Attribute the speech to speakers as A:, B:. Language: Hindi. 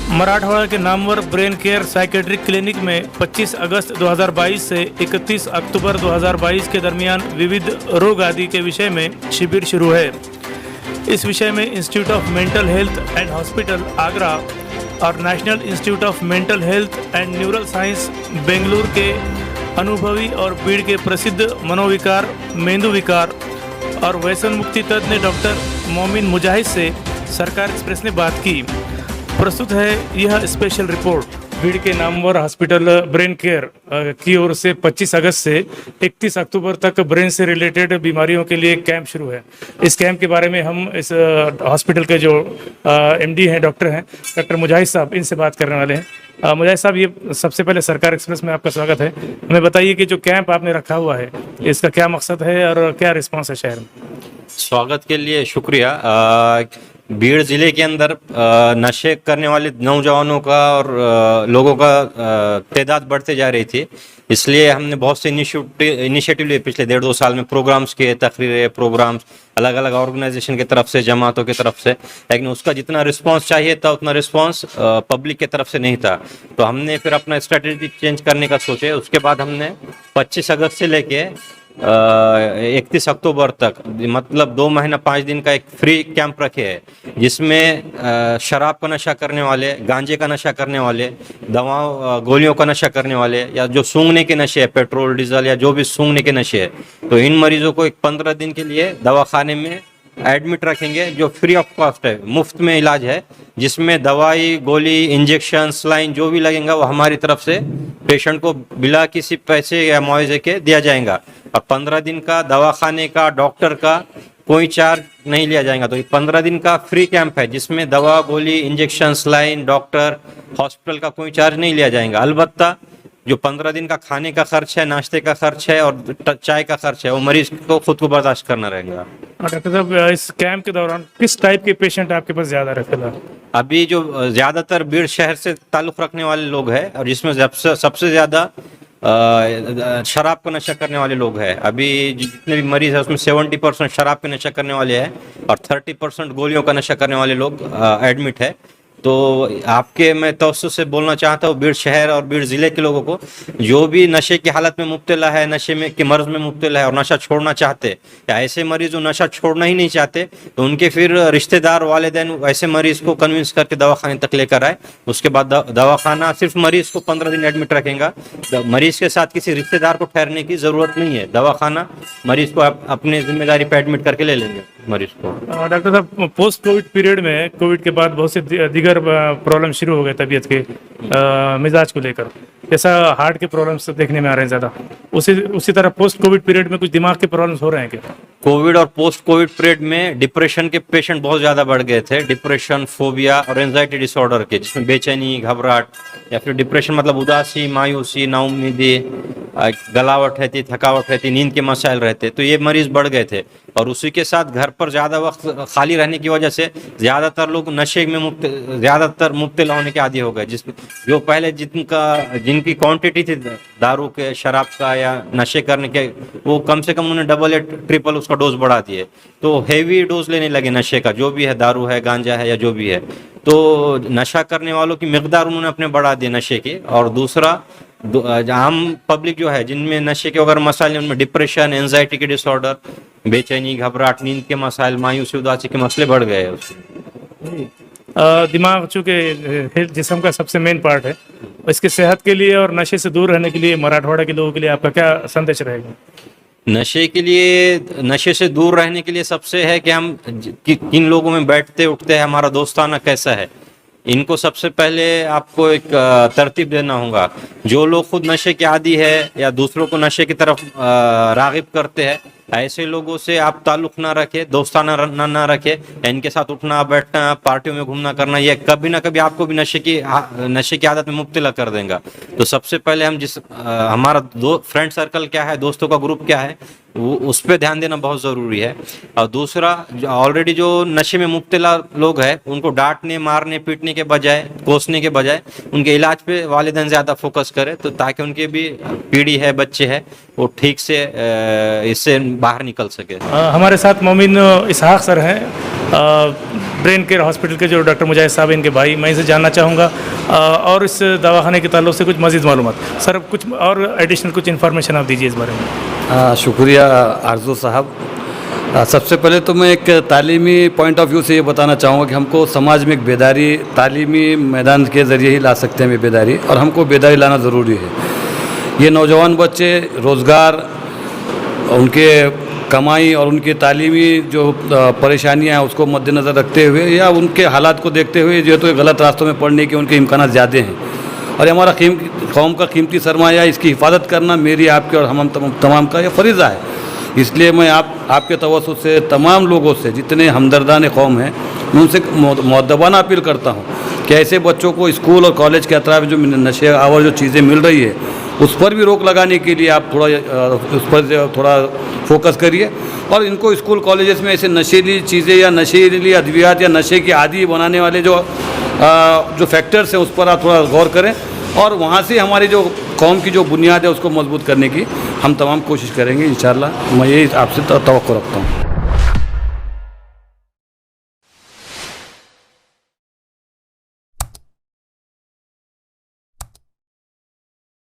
A: मराठवाड़ा के Namvar brain care psychiatric clinic में 25 अगस्त 2022 से 31 अक्टूबर 2022 के दरमियान विविध रोग आदि के विषय में शिविर शुरू है। इस विषय में Institute of Mental Health and Hospital Agra और National Institute of Mental Health and Neural Science Bengaluru के अनुभवी और बीड़ के प्रसिद्ध मनोविकार, मेंदु विकार और व्यसन मुक्ति तज्ञ डॉक्टर मोमिन मुजाहिद से सरकार एक्सप्रेस ने बात की। प्रस्तुत है यह स्पेशल रिपोर्ट। बीड़ के नामवर हॉस्पिटल ब्रेन केयर की ओर से 25 अगस्त से 31 अक्टूबर तक ब्रेन से रिलेटेड बीमारियों के लिए कैंप शुरू है। इस कैंप के बारे में हम इस हॉस्पिटल के जो एमडी हैं, डॉक्टर हैं, डॉक्टर मुजाहिद साहब, इनसे बात करने वाले हैं। मुजाहिद साहब, ये सबसे पहले सरकार एक्सप्रेस में आपका स्वागत है। हमें बताइए कि जो कैंप आपने रखा हुआ है, इसका क्या मकसद है और क्या रिस्पॉन्स है शहर में?
B: स्वागत के लिए शुक्रिया। बीड़ ज़िले के अंदर नशे करने वाले नौजवानों का और लोगों का तादाद बढ़ते जा रही थी, इसलिए हमने बहुत से इनिशिएटिव लिए पिछले 1.5-2 साल में। प्रोग्राम्स किए, तकरीरें, प्रोग्राम्स अलग अलग ऑर्गेनाइजेशन की तरफ से, जमातों की तरफ से, लेकिन उसका जितना रिस्पांस चाहिए था उतना रिस्पांस पब्लिक की तरफ से नहीं था। तो हमने फिर अपना स्ट्रेटेजी चेंज करने का सोचे। उसके बाद हमने 25 अगस्त से लेके 31 अक्टूबर तक, मतलब 2 महीना 5 दिन का एक फ्री कैंप रखे है, जिसमें शराब का नशा करने वाले, गांजे का नशा करने वाले, दवाओं गोलियों का नशा करने वाले, या जो सूंघने के नशे है, पेट्रोल डीजल या जो भी सूंघने के नशे है, तो इन मरीजों को एक 15 दिन के लिए दवाखाने में एडमिट रखेंगे, जो फ्री ऑफ कॉस्ट है, मुफ्त में इलाज है, जिसमें दवाई, गोली, इंजेक्शन, सलाइन जो भी लगेगा वो हमारी तरफ से पेशेंट को बिना किसी पैसे या मुआवजे के दिया जाएगा। और 15 दिन का दवाखाने का, डॉक्टर का कोई चार्ज नहीं लिया जाएगा। तो 15 दिन का फ्री कैंप है, जिसमें दवा, गोली, इंजेक्शन, सलाइन, डॉक्टर, हॉस्पिटल का कोई चार्ज नहीं लिया जाएगा। अलबत्ता जो 15 दिन का खाने का खर्च है, नाश्ते का खर्च है और चाय का खर्च है, वो मरीज को खुद को बर्दाश्त करना रहेगा।
A: डॉक्टर साहब, इस कैंप के दौरान किस टाइप के पेशेंट आपके पास ज्यादा रहते हैं?
B: अभी जो ज्यादातर बीड़ शहर से ताल्लुक रखने वाले लोग हैं, और जिसमें सबसे ज्यादा शराब का नशा करने वाले लोग हैं। अभी जितने भी मरीज हैं उसमें 70% शराब का नशा करने वाले हैं और 30% गोलियों का नशा करने वाले लोग एडमिट है। तो आपके मैं तवज्जो से बोलना चाहता हूँ बीड़ शहर और बीड़ ज़िले के लोगों को, जो भी नशे की हालत में मुब्तला है, नशे में के मर्ज में मुब्तला है और नशा छोड़ना चाहते, या ऐसे मरीज जो नशा छोड़ना ही नहीं चाहते, तो उनके फिर रिश्तेदार, वालिदैन ऐसे मरीज को कन्विंस करके दवाखाने तक लेकर आए। उसके बाद दवाखाना सिर्फ मरीज को 15 दिन एडमिट रखेगा। मरीज के साथ किसी रिश्तेदार को ठहरने की ज़रूरत नहीं है। दवाखाना मरीज को अपनी जिम्मेदारी पर एडमिट करके ले लेंगे मरीज को।
A: डॉक्टर साहब, पोस्ट कोविड पीरियड में, कोविड के बाद बहुत से दीगर प्रॉब्लम शुरू हो गए तबीयत के मिजाज को लेकर, जैसा हार्ट के प्रॉब्लम्स देखने में आ रहे हैं ज़्यादा, उसी तरह पोस्ट कोविड पीरियड में कुछ दिमाग के प्रॉब्लम्स हो रहे हैं क्या?
B: कोविड और पोस्ट कोविड पीरियड में डिप्रेशन के पेशेंट बहुत ज़्यादा बढ़ गए थे। डिप्रेशन, फोबिया और एंजाइटी डिसऑर्डर के, जिसमें बेचैनी, घबराहट, या फिर डिप्रेशन मतलब उदासी, मायूसी, नाउम्मीदी, गलावट रहती, थकावट रहती, नींद के मसाइल रहते, तो ये मरीज बढ़ गए थे। और उसी के साथ घर पर ज़्यादा वक्त खाली रहने की वजह से ज़्यादातर लोग नशे में ज़्यादातर मुब्तला होने के आदी हो गए, जिसमें जो पहले जिनकी क्वांटिटी थी दारू के, शराब का या नशे करने के, वो कम से कम उन्होंने डबल या ट्रिपल उसका डोज बढ़ा दिए। तो हेवी डोज लेने लगे नशे का, जो भी है, दारू है, गांजा है या जो भी है। तो नशा करने वालों की मिकदार उन्होंने अपने बढ़ा दी नशे की। और दूसरा, आम पब्लिक जो है, जिनमें नशे के अगर मसाले, उनमें डिप्रेशन, एंजाइटी के डिसऑर्डर, बेचैनी, घबराहट, नींद के मसाइल, मायूसी, उदासी के मसले बढ़ गए हैं।
A: दिमाग चूँकि जिस्म का सबसे मेन पार्ट है, इसकी सेहत के लिए और नशे से दूर रहने के लिए मराठवाड़ा के लोगों के लिए आपका क्या संदेश रहेगा?
B: नशे से दूर रहने के लिए सबसे है कि हम किन लोगों में बैठते उठते हैं, हमारा दोस्ताना कैसा है, इनको सबसे पहले आपको एक तरतीब देना होगा। जो लोग खुद नशे के आदी है या दूसरों को नशे की तरफ रागिब करते हैं, ऐसे लोगों से आप ताल्लुक ना रखें, दोस्ताना ना रखें। इनके साथ उठना बैठना, पार्टियों में घूमना करना, ये कभी ना कभी आपको भी नशे की आदत में मुब्तला कर देगा। तो सबसे पहले हम हमारा फ्रेंड सर्कल क्या है, दोस्तों का ग्रुप क्या है, उस पर ध्यान देना बहुत ज़रूरी है। और दूसरा, ऑलरेडी जो नशे में मुब्तला लोग हैं उनको डांटने, मारने, पीटने के बजाय, कोसने के बजाय उनके इलाज पे वालिदैन ज़्यादा फोकस करें, तो ताकि उनके भी पीढ़ी है, बच्चे हैं, वो ठीक से इससे बाहर निकल सके।
A: हमारे साथ मोमिन इसहाक सर हैं, ब्रेन केयर हॉस्पिटल के जो डॉक्टर मुजाहिद साहब इनके भाई। मैं इसे जानना चाहूँगा और इस दवाखाने के ताल्लुक से कुछ मज़ीद मालूमात। सर कुछ और एडिशनल कुछ इन्फॉर्मेशन आप दीजिए इस बारे में।
C: शुक्रिया आरजू साहब। सबसे पहले तो मैं एक तालीमी पॉइंट ऑफ व्यू से ये बताना चाहूँगा कि हमको समाज में एक बेदारी तालीमी मैदान के ज़रिए ही ला सकते हैं बेदारी, और हमको बेदारी लाना ज़रूरी है। ये नौजवान बच्चे रोज़गार, उनके कमाई और उनकी तालीमी जो परेशानियाँ हैं उसको मद्देनज़र रखते हुए या उनके हालात को देखते हुए जो तो गलत रास्तों में पड़ने के उनके इम्कानात ज़्यादा हैं। और हमारा कौम का कीमती सरमाया, इसकी हिफाजत करना मेरी, आपके और हम तमाम का ये फरीज़ा है। इसलिए मैं आपके तवज्जुह से तमाम लोगों से, जितने हमदर्दान कौम हैं, मैं उनसे मुअद्दबाना अपील करता हूँ कि ऐसे बच्चों को स्कूल और कॉलेज के अतराफ जो नशे आवर जो चीज़ें मिल रही है उस पर भी रोक लगाने के लिए आप उस पर थोड़ा फोकस करिए, और इनको स्कूल कॉलेजेस में ऐसे नशीली चीज़ें या नशीली अद्वियात या नशे की आदी बनाने वाले जो फैक्टर्स हैं उस पर आप थोड़ा गौर करें, और वहाँ से हमारी जो कौम की जो बुनियाद है उसको मजबूत करने की हम तमाम कोशिश करेंगे इंशाअल्लाह। मैं यही आपसे तवक्को रखता हूँ।